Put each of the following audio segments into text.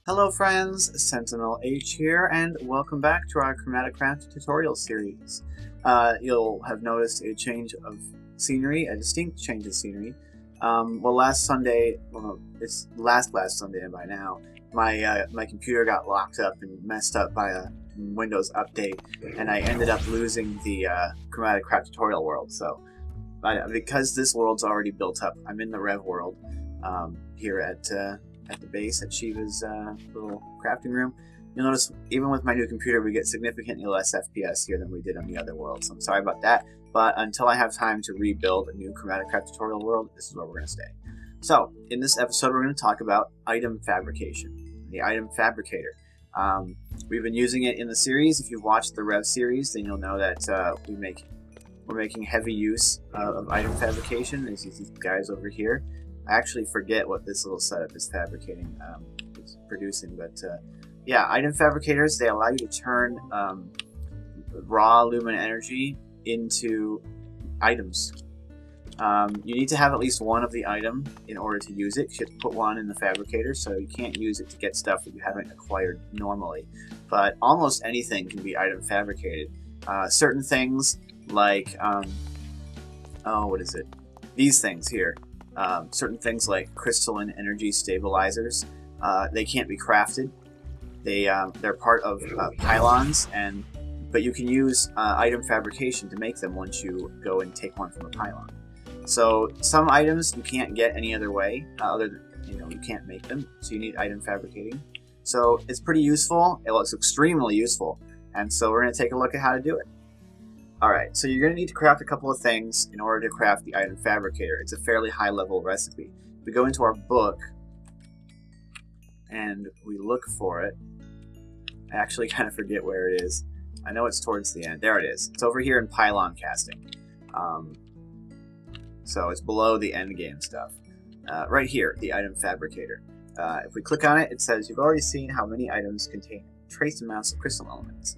Hello friends, SentinalhMC here, and welcome back to our ChromatiCraft tutorial series. You'll have noticed a change of scenery, a distinct change of scenery. Last Sunday, it's last Sunday by now, my computer got locked up and messed up by a Windows update, and I ended up losing the ChromatiCraft tutorial world. So, because this world's already built up, I'm in the Rev world here at the base at Shiva's little crafting room. You'll notice even with my new computer we get significantly less FPS here than we did on the other world, so I'm sorry about that, but until I have time to rebuild a new ChromatiCraft tutorial world, this is where we're going to stay. So in this episode we're going to talk about Item Fabrication, the Item Fabricator. We've been using it in the series. If you've watched the Rev series, then you'll know that we're making heavy use of Item Fabrication. There's these guys over here. I actually forget what this little setup is producing, but yeah, Item Fabricators, they allow you to turn raw lumen energy into items. You need to have at least one of the item in order to use it. You have to put one in the fabricator, so you can't use it to get stuff that you haven't acquired normally. But almost anything can be item fabricated. Certain things like, what is it? These things here. Certain things like crystalline energy stabilizers, they can't be crafted. They're part of pylons, but you can use item fabrication to make them once you go and take one from a pylon. So some items you can't get any other way, other than, you can't make them, so you need item fabricating. So it's pretty useful. It's extremely useful, and so we're going to take a look at how to do it. Alright, so you're going to need to craft a couple of things in order to craft the Item Fabricator. It's a fairly high level recipe. We go into our book and we look for it. I actually kind of forget where it is. I know it's towards the end. There it is. It's over here in pylon casting. So it's below the end game stuff. Right here, the Item Fabricator. If we click on it, it says you've already seen how many items contain trace amounts of crystal elements.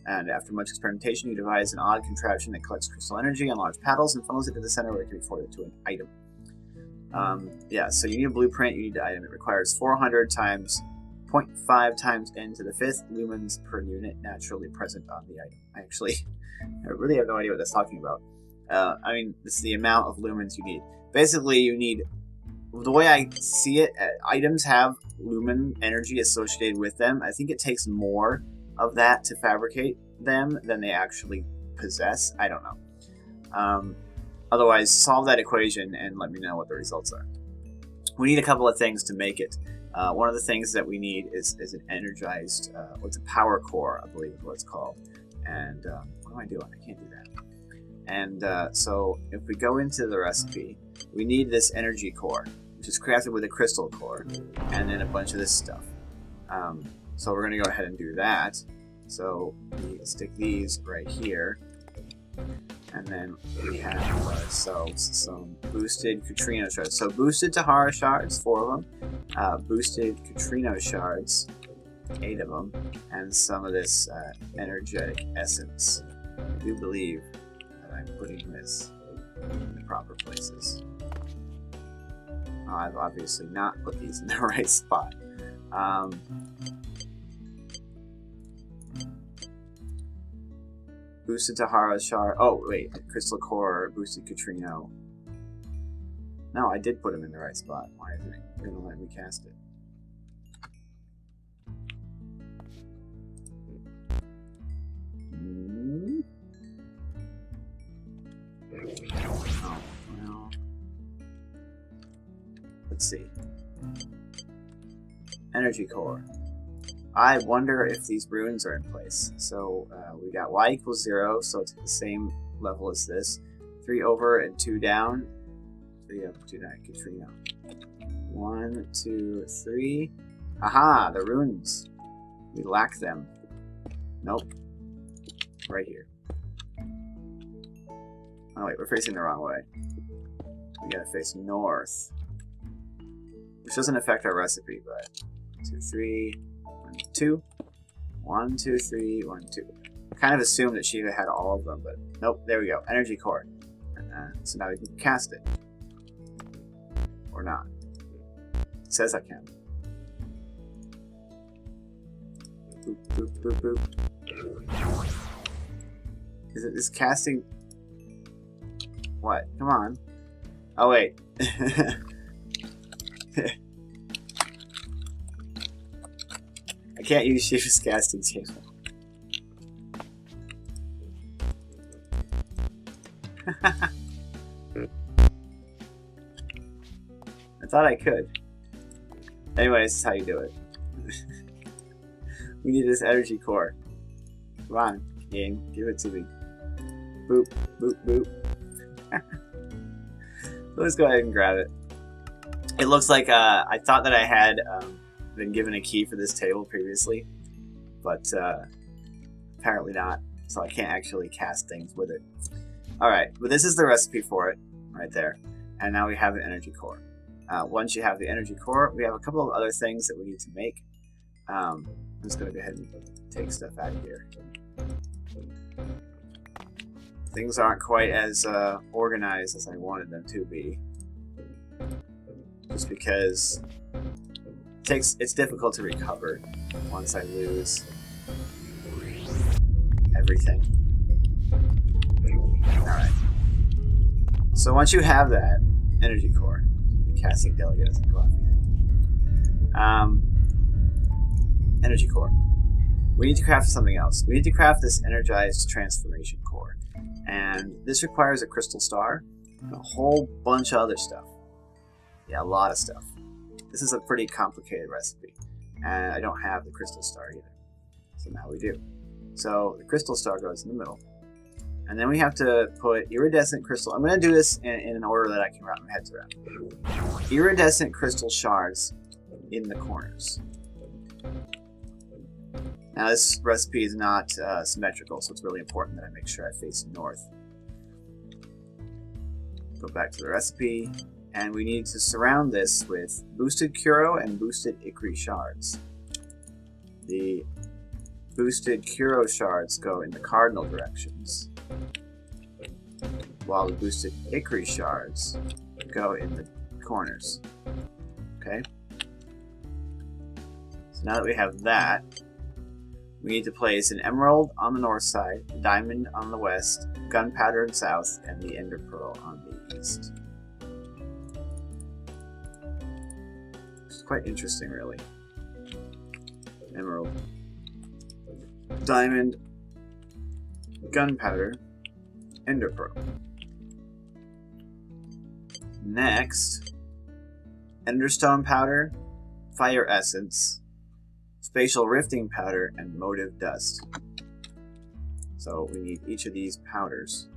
And after much experimentation, you devise an odd contraption that collects crystal energy on large paddles and funnels it to the center where it can be forwarded to an item. Yeah, so you need a blueprint, you need the item. It requires 400 times 0.5 times n to the 5th lumens per unit naturally present on the item. I really have no idea what that's talking about. I mean, this is the amount of lumens you need. Basically, you need, the way I see it, items have lumen energy associated with them. I think it takes more of that to fabricate them than they actually possess. I don't know. Otherwise, solve that equation and let me know what the results are. We need a couple of things to make it. One of the things that we need is an energized, what's a power core, I believe is what it's called. And what am I doing? I can't do that. And so if we go into the recipe, we need this energy core, which is crafted with a crystal core, and then a bunch of this stuff. So we're going to go ahead and do that. So we stick these right here. And then we have ourselves some boosted Neutrino Shards. So boosted Tahara Shards, 4 of them. Boosted Neutrino Shards, 8 of them. And some of this energetic essence. I do believe that I'm putting this in the proper places. I've obviously not put these in the right spot. Boosted Tahara Shard. Oh, wait. Crystal Core, Boosted Neutrino. No, I did put them in the right spot. Why isn't it going to let me cast it? Oh, well. Let's see. Energy Core. I wonder if these runes are in place. So we got y equals 0, so it's at the same level as this. 3 over and 2 down. 3 up, 2 down, Neutrino. 1, 2, 3. Aha, the runes. We lack them. Nope. Right here. Oh wait, we're facing the wrong way. We gotta face north. Which doesn't affect our recipe, but 2, 3. 1, 2. 1, 2, 3, 1, 2. I kind of assumed that Shiva had all of them, but nope, there we go. Energy core. So now we can cast it. Or not. It says I can. Boop, boop, boop, boop. Is casting... What? Come on. Oh, wait. I can't use Shift's casting table. I thought I could. Anyway, this is how you do it. We need this energy core. Come on, game. Give it to me. Boop, boop, boop. Let's go ahead and grab it. It looks like I thought that I had been given a key for this table previously, but apparently not, so I can't actually cast things with it. Alright, but this is the recipe for it, right there. And now we have the energy core. Once you have the energy core, we have a couple of other things that we need to make. I'm just going to go ahead and take stuff out of here. Things aren't quite as organized as I wanted them to be. Just because it's difficult to recover once I lose everything. Alright. So once you have that energy core, the casting delegate doesn't go off anything. Energy core. We need to craft something else. We need to craft this energized transformation core. And this requires a crystal star and a whole bunch of other stuff. Yeah, a lot of stuff. This is a pretty complicated recipe. And I don't have the crystal star either. So now we do. So the crystal star goes in the middle. And then we have to put iridescent crystal. I'm going to do this in an order that I can wrap my head around. Iridescent crystal shards in the corners. Now this recipe is not symmetrical, so it's really important that I make sure I face north. Go back to the recipe, and we need to surround this with boosted Kuro and boosted Ikri shards. The boosted Kuro shards go in the cardinal directions, while the boosted Ikri shards go in the corners. Okay? So now that we have that, we need to place an emerald on the north side, a diamond on the west, gunpowder in south, and the ender pearl on the east. It's quite interesting, really. Emerald, diamond, gunpowder, ender pearl. Next, enderstone powder, fire essence, spatial rifting powder, and motive dust. So we need each of these powders.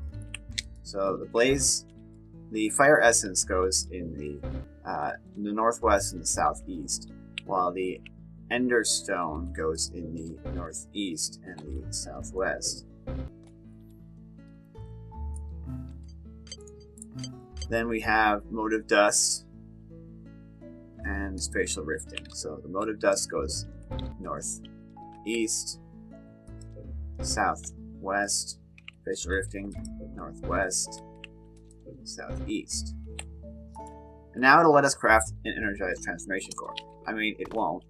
So the fire essence goes in the northwest and the southeast, while the enderstone goes in the northeast and the southwest. Then we have motive dust and spatial rifting. So the motive dust goes northeast, southwest, spatial rifting, northwest, southeast. And now it'll let us craft an energized transformation core. I mean, it won't,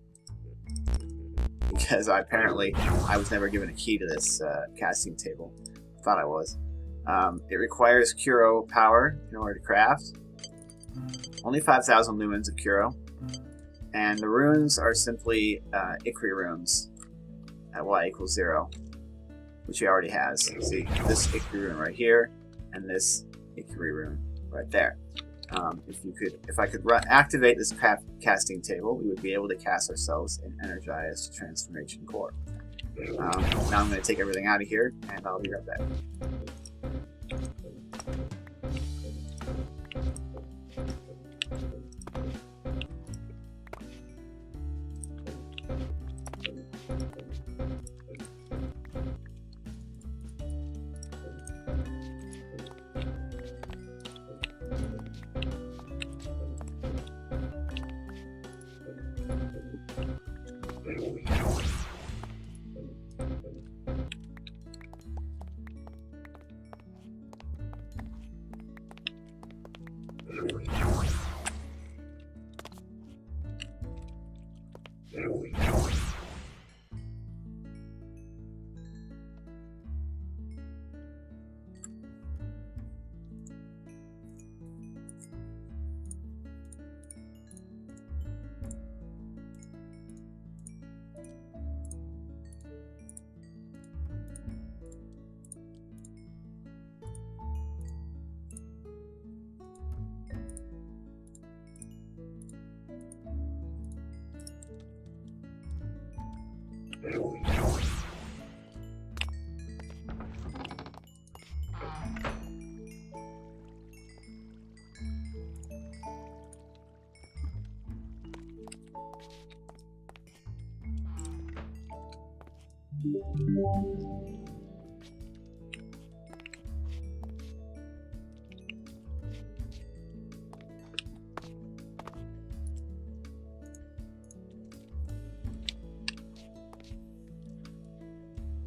because apparently I was never given a key to this casting table. Thought I was. It requires Kuro power in order to craft. Only 5,000 lumens of Kuro. And the runes are simply Ikri runes at y equals 0, which he already has. See, this Ikri rune right here, and this Ikri rune right there. If I could activate this casting table, we would be able to cast ourselves an energized transformation core. Now I'm going to take everything out of here, and I'll be right back.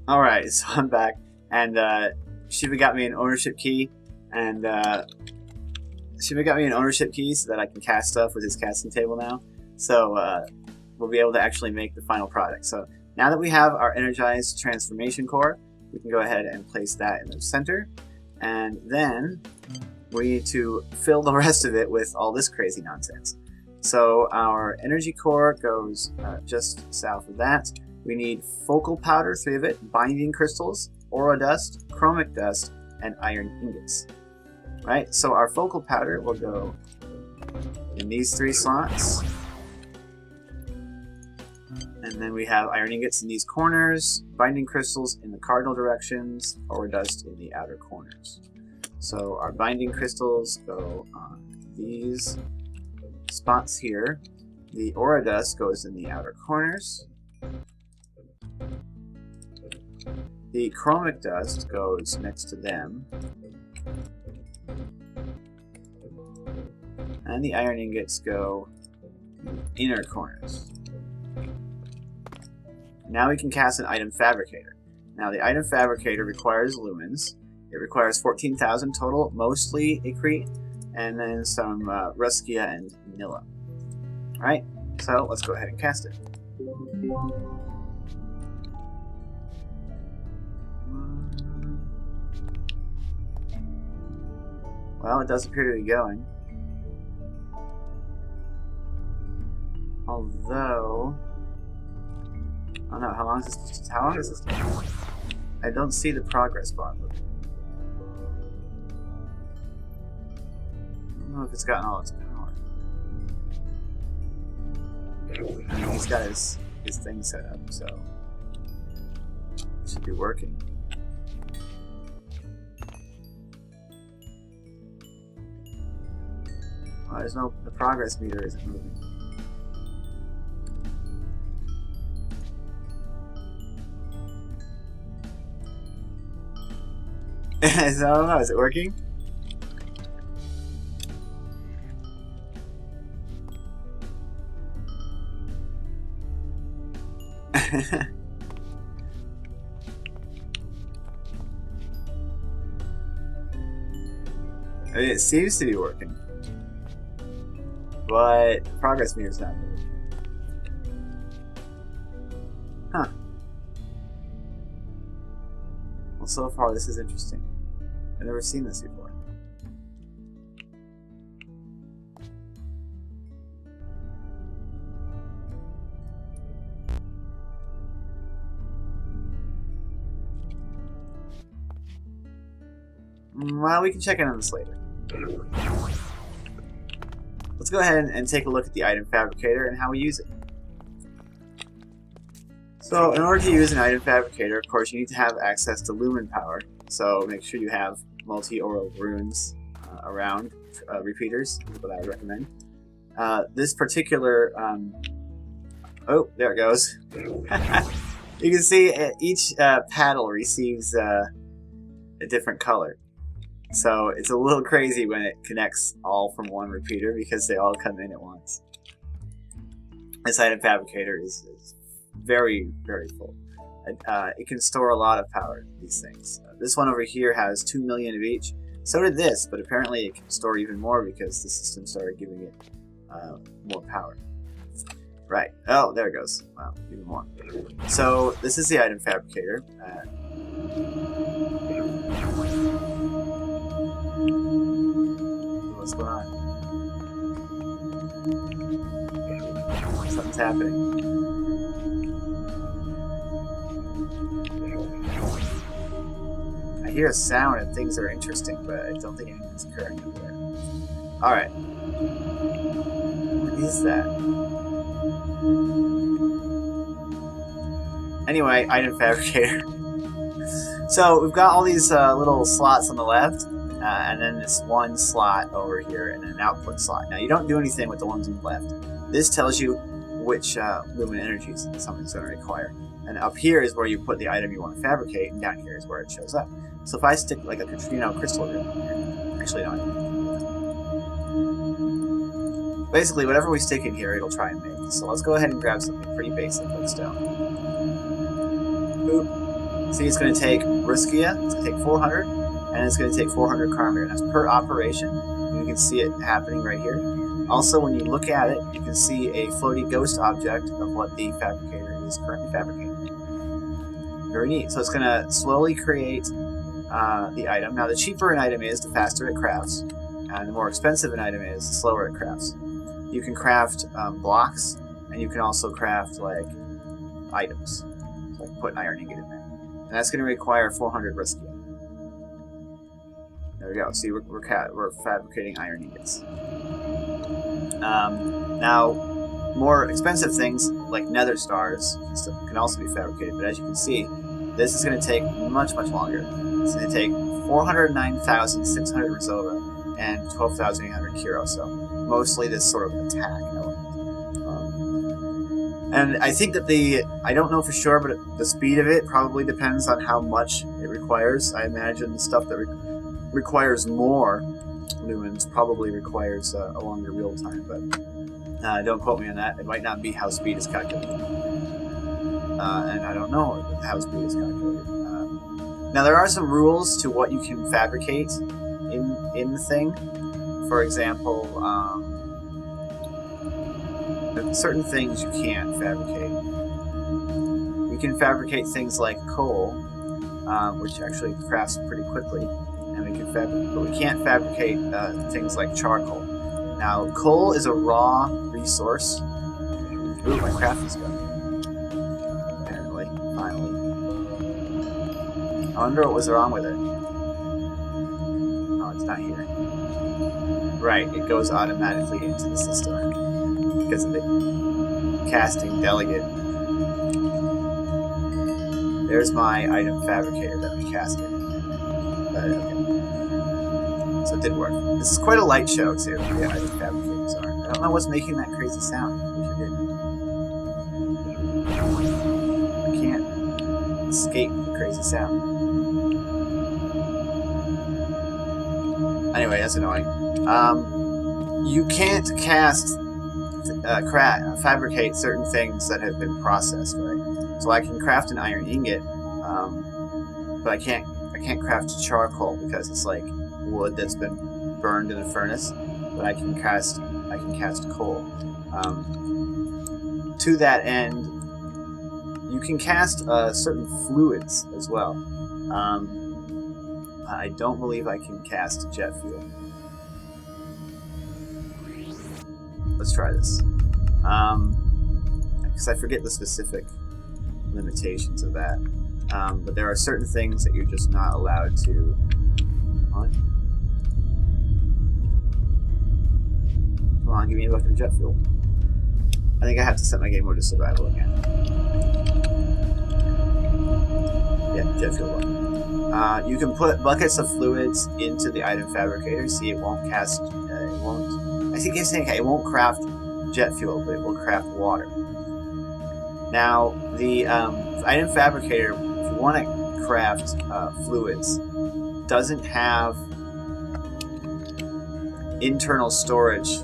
Alright, so I'm back, and Shiva got me an ownership key, and Shiva got me an ownership key so that I can cast stuff with his casting table now. So we'll be able to actually make the final product. So now that we have our Energize transformation core, we can go ahead and place that in the center, and then we need to fill the rest of it with all this crazy nonsense. So our energy core goes just south of that. We need focal powder, 3 of it, binding crystals, aura dust, chromic dust, and iron ingots. Right, so our focal powder will go in these 3 slots. And then we have iron ingots in these corners, binding crystals in the cardinal directions, aura dust in the outer corners. So our binding crystals go on these spots here. The aura dust goes in the outer corners. The chromic dust goes next to them. And the iron ingots go in the inner corners. Now we can cast an Item Fabricator. Now the Item Fabricator requires lumens. It requires 14,000 total, mostly Icrete, and then some Ruskia and Nilla. Alright, so let's go ahead and cast it. Well, it does appear to be going. Although, I don't know, how long is this take? I don't see the progress bar moving. I don't know if it's gotten all its power. I mean, he's got his thing set up, so it should be working. Well, the progress meter isn't moving. So, I don't know, is it working? I mean, it seems to be working, but the progress meter's not moving. Huh. Well, so far this is interesting. I've never seen this before. Well, we can check in on this later. Let's go ahead and take a look at the Item Fabricator and how we use it. So, in order to use an Item Fabricator, of course, you need to have access to lumen power. So, make sure you have multi-aural runes around, repeaters, is what I would recommend. This particular... oh, there it goes. You can see each paddle receives a different color. So it's a little crazy when it connects all from one repeater because they all come in at once. This Item Fabricator is very, very full. It can store a lot of power, these things. This one over here has 2 million of each. So did this, but apparently it can store even more because the system started giving it more power. Right. Oh, there it goes. Wow, even more. So this is the Item Fabricator. What's going on? Something's happening. I hear a sound and things are interesting, but I don't think anything's occurring over there. Alright. What is that? Anyway, Item Fabricator. So we've got all these little slots on the left, and then this one slot over here, and an output slot. Now you don't do anything with the ones on the left. This tells you which lumen energies something's going to require. And up here is where you put the item you want to fabricate, and down here is where it shows up. So if I stick like a crystal room here, actually no. Basically, whatever we stick in here, it'll try and make. So let's go ahead and grab something pretty basic like stone. Boop. See, it's going to take Riskia, it's going to take 400, and it's going to take 400 Carmir. That's per operation. You can see it happening right here. Also, when you look at it, you can see a floaty ghost object of what the fabricator is currently fabricating. Very neat. So it's going to slowly create the item. Now, the cheaper an item is, the faster it crafts, and the more expensive an item is, the slower it crafts. You can craft blocks, and you can also craft like items. So I can put an iron ingot in there. And that's going to require 400 Riskia. There we go. See, we're fabricating iron ingots. Now, more expensive things like Nether Stars can also be fabricated, but as you can see, this is going to take much, much longer. It's going to take 409,600 Resolva and 12,800 Kiro, so mostly this sort of attack element. And I think that I don't know for sure, but the speed of it probably depends on how much it requires. I imagine the stuff that requires more lumens probably requires a longer real time, but don't quote me on that. It might not be how speed is calculated. And I don't know how speed is calculated. Now there are some rules to what you can fabricate in the thing. For example, certain things you can't fabricate. You can fabricate things like coal, which actually crafts pretty quickly, and but we can't fabricate things like charcoal. Now, coal is a raw resource. Ooh, my craft is done. Apparently, finally. I wonder what was wrong with it. Oh, it's not here. Right, it goes automatically into the system because of the casting delegate. There's my item fabricator that we casted. Okay. So it did work. This is quite a light show too. Yeah, item fabricators are. I don't know what's making that crazy sound. I can't escape the crazy sound. Anyway, that's annoying. You can't fabricate certain things that have been processed, right? So I can craft an iron ingot, but I can't craft charcoal because it's like wood that's been burned in a furnace. But I can cast coal. To that end, you can cast certain fluids as well. I don't believe I can cast jet fuel. Let's try this. Because I forget the specific limitations of that. But there are certain things that you're just not allowed to... What? Come on, give me a bucket of jet fuel. I think I have to set my game mode to survival again. Yeah, jet fuel button. You can put buckets of fluids into the item fabricator. See, it won't cast... it won't... I think it's saying it won't craft jet fuel, but it will craft water. Now, the item fabricator, if you want to craft fluids, doesn't have internal storage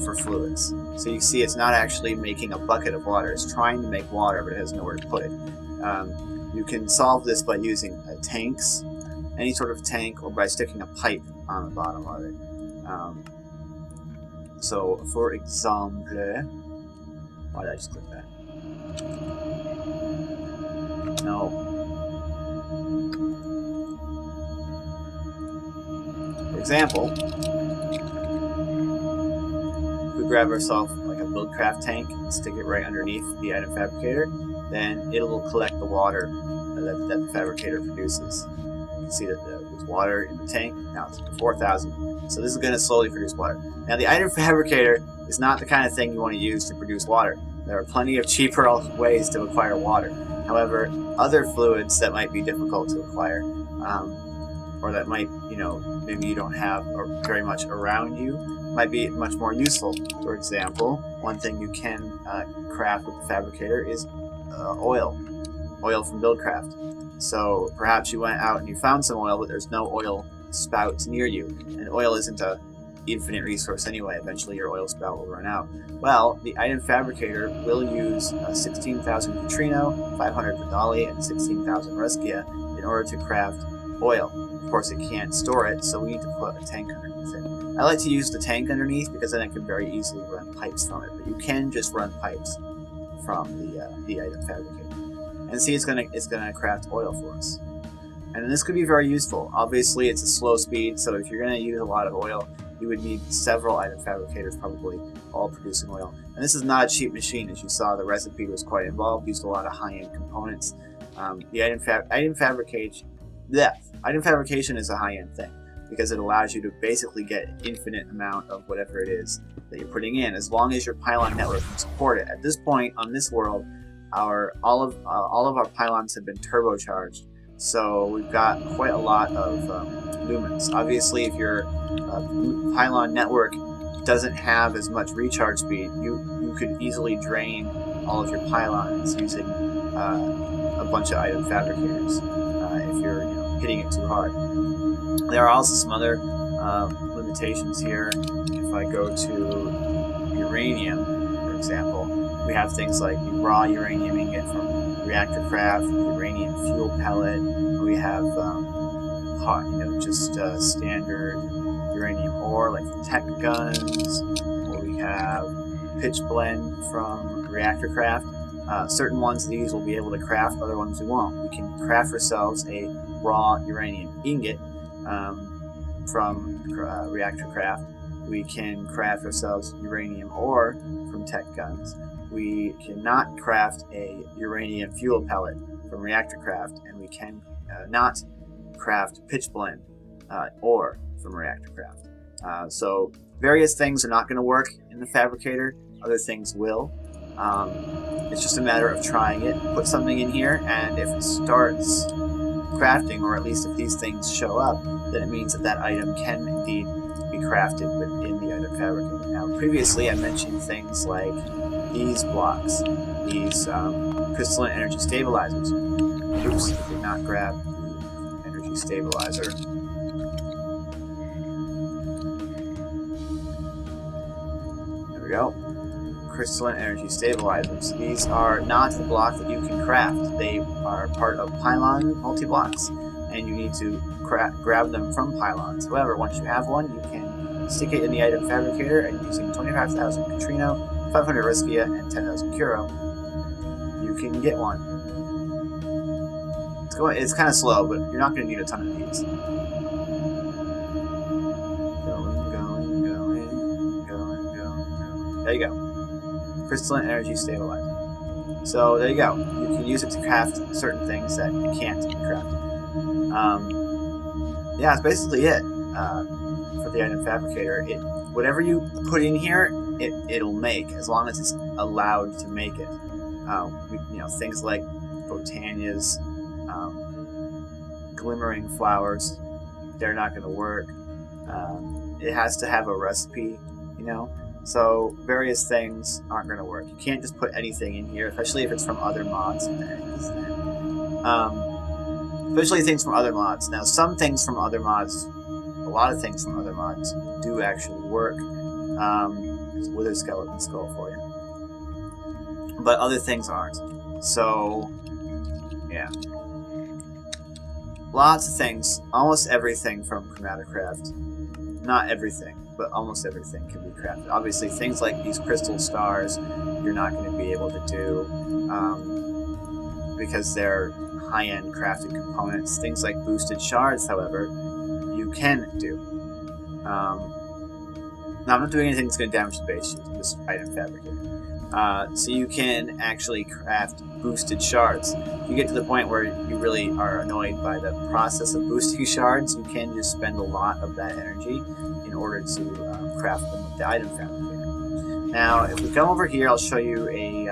for fluids. So you see it's not actually making a bucket of water. It's trying to make water, but it has nowhere to put it. You can solve this by using tanks, any sort of tank, or by sticking a pipe on the bottom of it. So, for example, Why did I just click that? No. For example, if we grab ourselves like a Buildcraft tank and stick it right underneath the Item Fabricator, then it will collect the water that the Fabricator produces. You can see that there's water in the tank. Now it's 4,000. So this is going to slowly produce water. Now the Item Fabricator is not the kind of thing you want to use to produce water. There are plenty of cheaper ways to acquire water. However, other fluids that might be difficult to acquire, or that might, maybe you don't have very much around you, might be much more useful. For example, one thing you can craft with the Fabricator is oil from Buildcraft. So perhaps you went out and you found some oil, but there's no oil spouts near you, and oil isn't a infinite resource anyway. Eventually your oil spout will run out. Well, the Item Fabricator will use 16,000 Neutrino, 500 Vidali, and 16,000 Ruskia in order to craft oil. Of course, it can't store it, so we need to put a tank underneath it. I like to use the tank underneath because then I can very easily run pipes from it. But you can just run pipes from the Item Fabricator. And see, it's gonna craft oil for us. And this could be very useful. Obviously, it's a slow speed, so if you're gonna use a lot of oil, you would need several Item Fabricators, probably all producing oil. And this is not a cheap machine. As you saw, the recipe was quite involved, used a lot of high-end components. The Item Fabrication is a high-end thing because it allows you to basically get an infinite amount of whatever it is that you're putting in, as long as your pylon network can support it. At this point on this world, all of our pylons have been turbocharged, so we've got quite a lot of lumens. Obviously, if your pylon network doesn't have as much recharge speed, you could easily drain all of your pylons using a bunch of Item Fabricators if you're hitting it too hard. There are also some other limitations here. If I go to uranium, for example, we have things like the raw uranium ingot from ReactorCraft, uranium fuel pellet. We have just standard uranium ore like from TechGeddon, or we have pitch blend from ReactorCraft. Certain ones of these we'll be able to craft, other ones we won't. We can craft ourselves a raw uranium ingot from ReactorCraft. We can craft ourselves uranium ore from TechGeddon. We cannot craft a uranium fuel pellet from ReactorCraft, and we can not craft pitch blend ore from ReactorCraft. So various things are not going to work in the Fabricator, other things will. It's just a matter of trying it. Put something in here, and if it starts crafting, or at least if these things show up, then it means that that item can indeed be crafted within the Item Fabricator. Now, previously I mentioned things like these blocks, these crystalline energy stabilizers. Oops, I did not grab the energy stabilizer. There we go. Crystalline energy stabilizers. These are not the block that you can craft. They are part of pylon multi-blocks, and you need to grab them from pylons. However, once you have one, you can stick it in the Item Fabricator, and using 25,000 Neutrino, 500 Ruskia, and 10,000 Curo, you can get one. It's kind of slow, but you're not going to need a ton of these. Going. There you go. Crystalline energy stabilizer. So there you go. You can use it to craft certain things that you can't be crafted. Yeah, that's basically it for the Item Fabricator. Whatever you put in here, it'll make, as long as it's allowed to make it. Things like botanias, glimmering flowers, they're not going to work. It has to have a recipe, So various things aren't going to work. You can't just put anything in here, especially if it's from other mods. Especially things from other mods. Now, some things from other mods, a lot of things from other mods do actually work. There's a wither skeleton skull for you. But other things aren't. So, yeah. lots of things, almost everything from ChromatiCraft. Not everything, but almost everything can be crafted. Obviously, things like these crystal stars, you're not going to be able to do because they're high-end crafted components. Things like boosted shards, however, you can do. Now, I'm not doing anything that's going to damage the base using this item fabricator. So you can actually craft boosted shards. If you get to the point where you really are annoyed by the process of boosting shards, you can just spend a lot of that energy in order to craft them with the item fabricator. Now, if we come over here, I'll show you a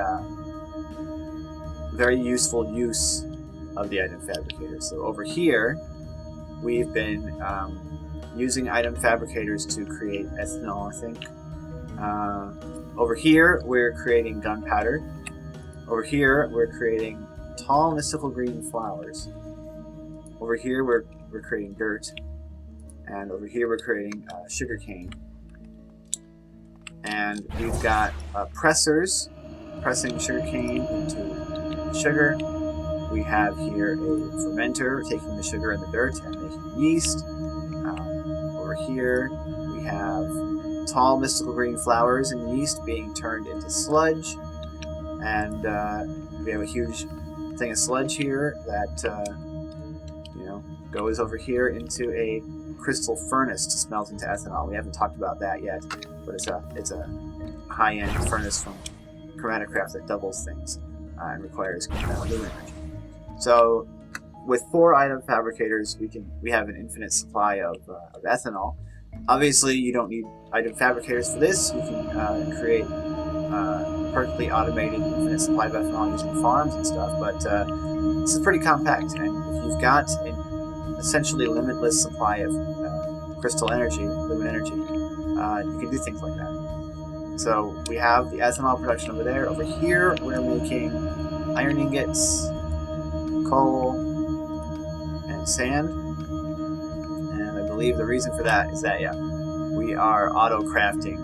very useful use of the item fabricator. So over here, we've been using item fabricators to create ethanol, I think. Over here, we're creating gunpowder. Over here, we're creating tall mystical green flowers. Over here, we're creating dirt. And over here, we're creating sugarcane. And we've got pressers pressing sugarcane into sugar. We have here a fermenter taking the sugar and the dirt and making yeast. Over here, we have tall mystical green flowers and yeast being turned into sludge. And we have a huge thing of sludge here that goes over here into a crystal furnace to smelt into ethanol. We haven't talked about that yet, but it's a high-end furnace from ChromatiCraft that doubles things and requires lumen energy. So with 4 item fabricators, we have an infinite supply of ethanol. Obviously, you don't need item fabricators for this. You can create perfectly automated infinite supply of ethanol using farms and stuff, but this is pretty compact. And if you've got an essentially limitless supply of crystal energy, lumen energy, you can do things like that. So we have the ethanol production over there. Over here, we're making iron ingots, coal, and sand. And I believe the reason for that is that, we are auto-crafting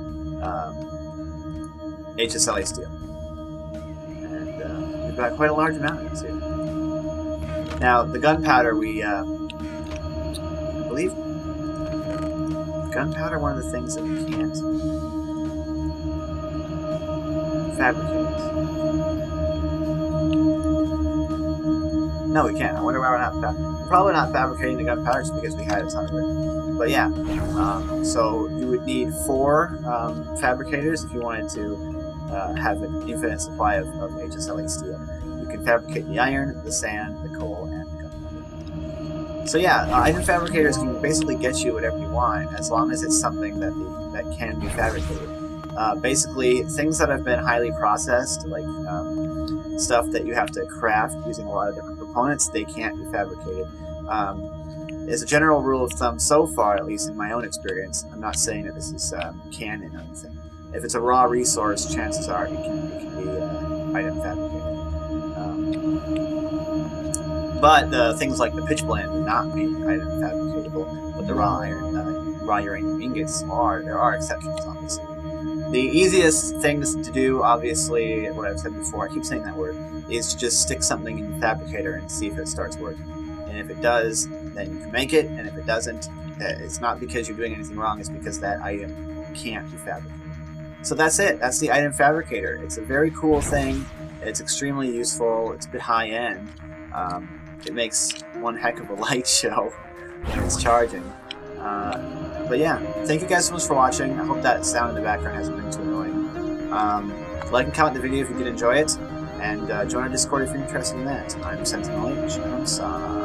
HSLA steel. And we've got quite a large amount of it, too. Now, the gunpowder, I believe gunpowder, one of the things that we can't fabricate. No, we can't. I wonder why we're not we're probably not fabricating the gunpowder just because we had a ton of it. But yeah, so you would need 4 fabricators if you wanted to have an infinite supply of HSLA steel. You can fabricate the iron, the sand, the coal, and the gunpowder. So yeah, item fabricators can basically get you whatever you want as long as it's something that can be fabricated. Basically, things that have been highly processed, like stuff that you have to craft using a lot of different components, they can't be fabricated. As a general rule of thumb, so far, at least in my own experience, I'm not saying that this is canon or anything. If it's a raw resource, chances are it can be item fabricated. But things like the pitch blend would not be item fabricatable, but the raw uranium ingots are. There are exceptions, obviously. The easiest things to do, obviously, what I've said before, I keep saying that word, is to just stick something in the fabricator and see if it starts working. And if it does, then you can make it, and if it doesn't, it's not because you're doing anything wrong, it's because that item can't be fabricated. So that's it. That's the item fabricator. It's a very cool thing. It's extremely useful. It's a bit high-end. It makes one heck of a light show when it's charging. But yeah, thank you guys so much for watching. I hope that sound in the background hasn't been too annoying. Like and comment the video if you did enjoy it, and join our Discord if you're interested in that. I'm SentinalhMC.